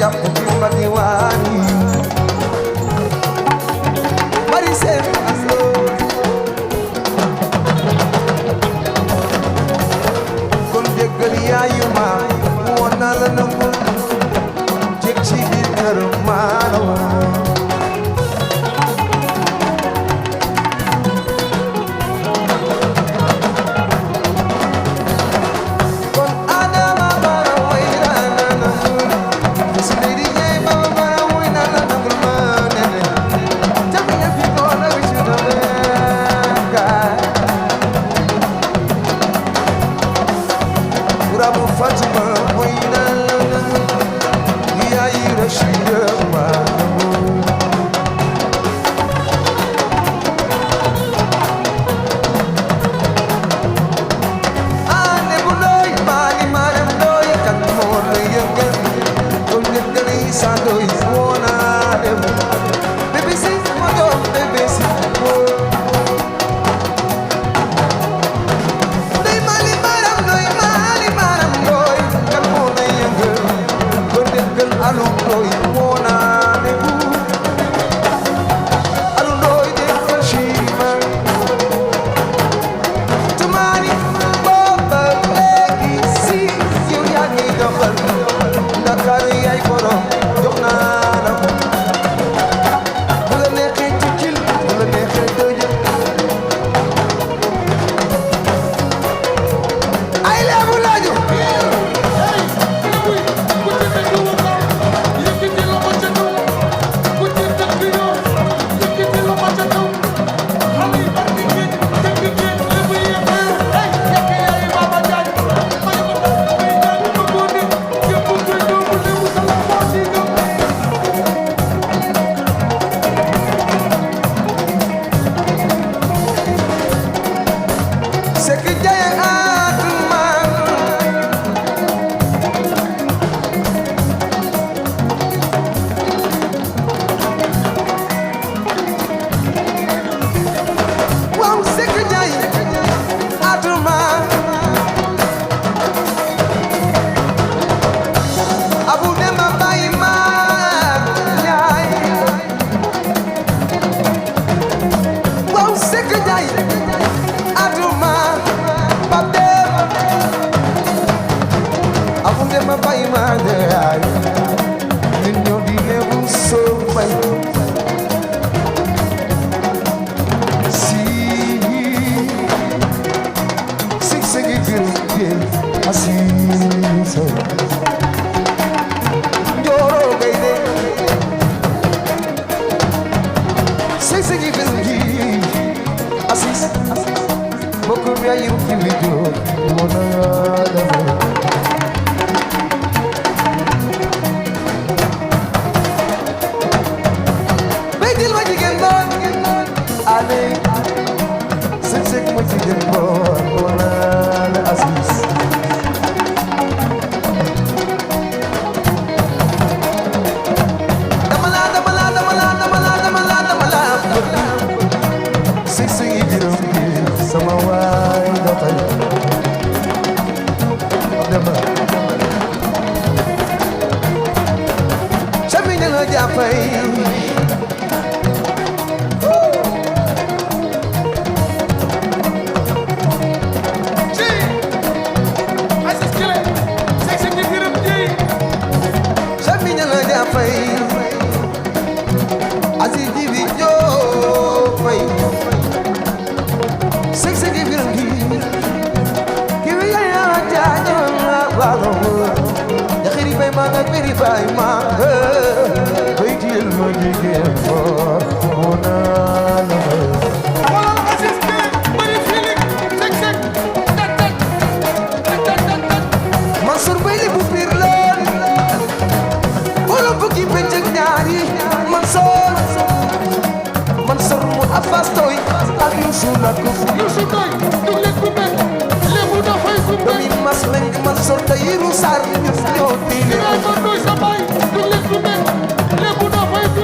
jàpp ci ma diwaan yi bari seen kon déggal yaayu ma woon naa la nangu jëg ci biir kër maanaam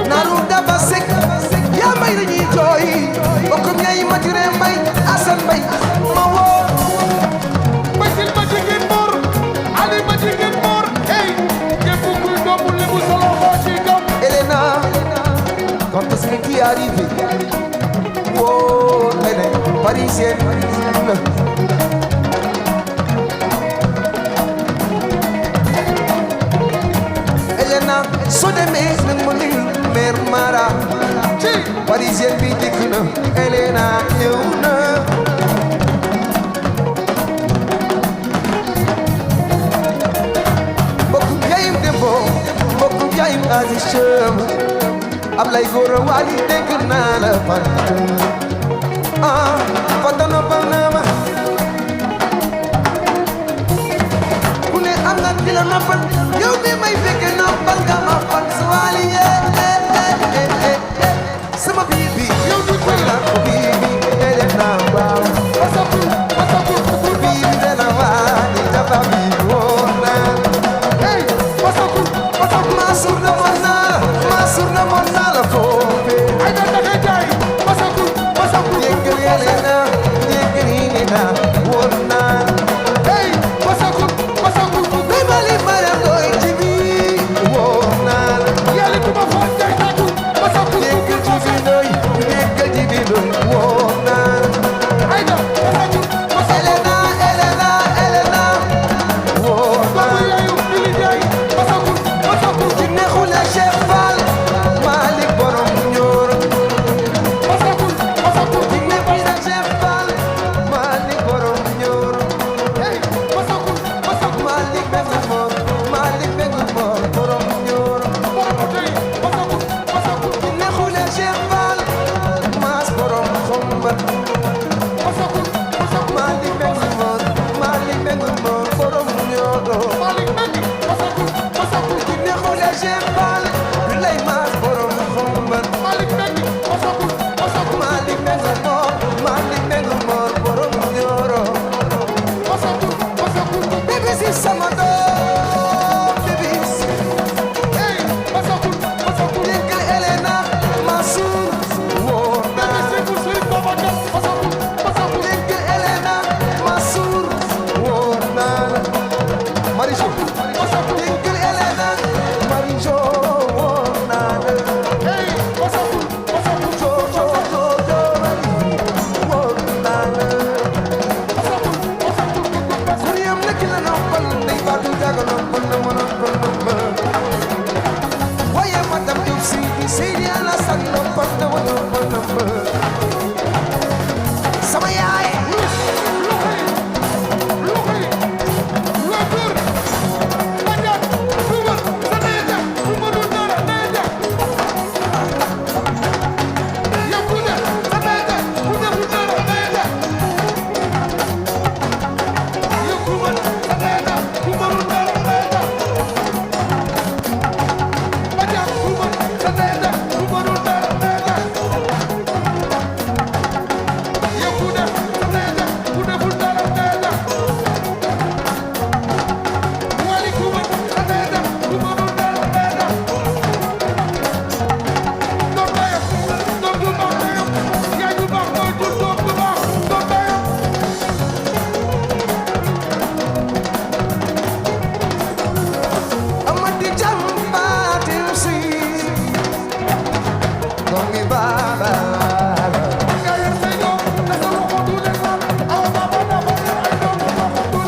Naruda bas Elena, quand est-ce que tu es arrivée? Oh, elle est parisienne. Elena, soo demee nag ma nuyu mère Mara. Parisienne bi dikk na. Elena ñëw na. Mbokk yaayim Dembo, mbokk yaayim Aziz Cham. Ablay Gora Wali dégg naa la Fanta. Ah, Fanta noppal na ma. Ku ne am nga ki la noppal. Yow mi may fekk noppal nga ma fan su Wali sama bibi yow di ko la ko bibi Elena waaw bibi dana Wali dafa bi wona hey wasaku Masur na monna la foofe ay da da jay wasaku yegri Elena yegri na wona hey wasaku bali mara doy jibi wona yali ko ma fa jay taku wasaku yegri jibi doy wona ay da wasaku Elena wona yayu bili jay wasaku dine khula Cheikh Fall Malik borom ñor wasaku dine khula Cheikh Fall Malik borom ñor hey wasaku Malik bengu mor borom ñor wasaku dine khula Cheikh Fall mas borom xomba wasaku Malik bengu mor borom ñor wasaku dine khula Cheikh Fall lay mas borom xomba Malik bengu mor borom ñor bébé si sama doom bébé si hey dégg Elena Mansour woo naa dégg Elena Mansour woo naa Marijo dégg Elena Marijo woo naa woo naa Kuriyam nekk la noppal ndey Fatou Diago noppal na ma noppal waaye madame Diop Seydi Alassane noppal na ma noppal sama yaay Amadi Jambatim si Kongi Baba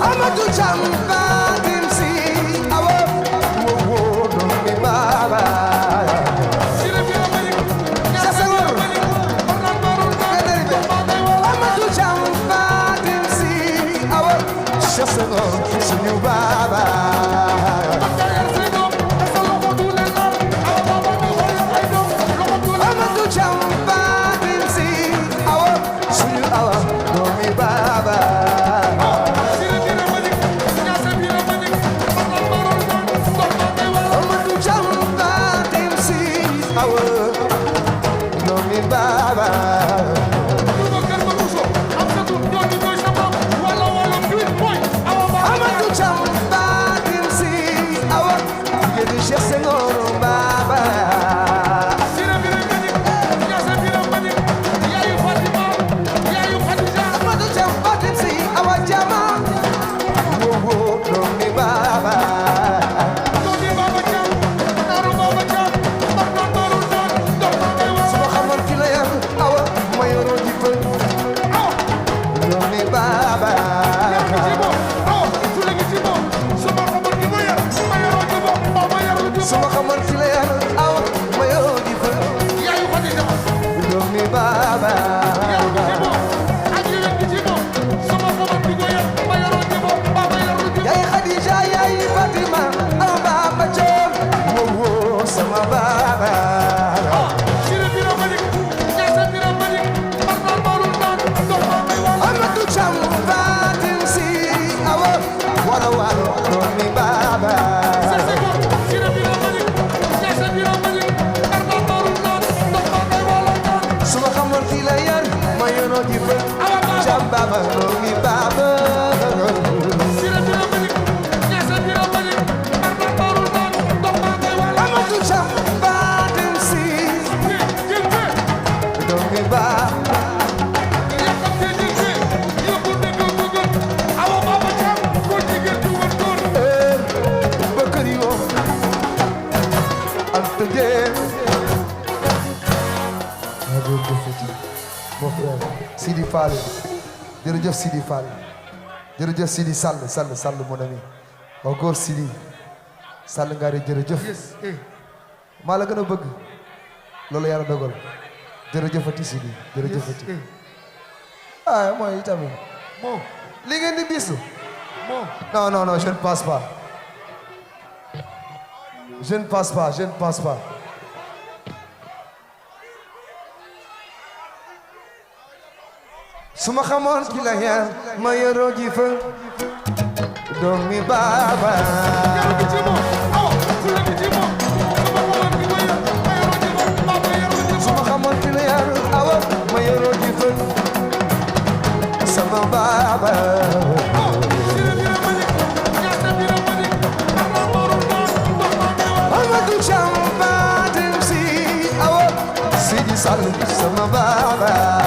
Amadou Jambatim si awo wo Kongi Baba Amadou Jambatim si awo Chassenor suñu Baba Amadou Jambatim si awo suñu awa doomi Baba Amadou Jambatim si awo doomi Baba Amadou Jambatim si awo yéen Cheikh Senghor Baba Amadou Jambatim si awa jama wo doomi Baba Cham Badim Si Dongi Ba Bakari wo Anta Dieng mon frère Sidi Fall jërëjëf Sidi Fall jërëjëf Sidi Sall mon ami waaw góor Sidi Sall ngaari jërëjëf maa la gën a bëgg loolu yàlla dogal jërëjëfati Sidi jërëjëfati ah mooy itamit li ngeen di bisu non je ne pense pas je ne pense pas su ma xamoon ki la yar ma yoroo ji fa doomi baaba su ma xamoon ki la yar awa ma yoroo ji fa sama baaba Amadou Cham Badim Si awa Sidi Sall sama baaba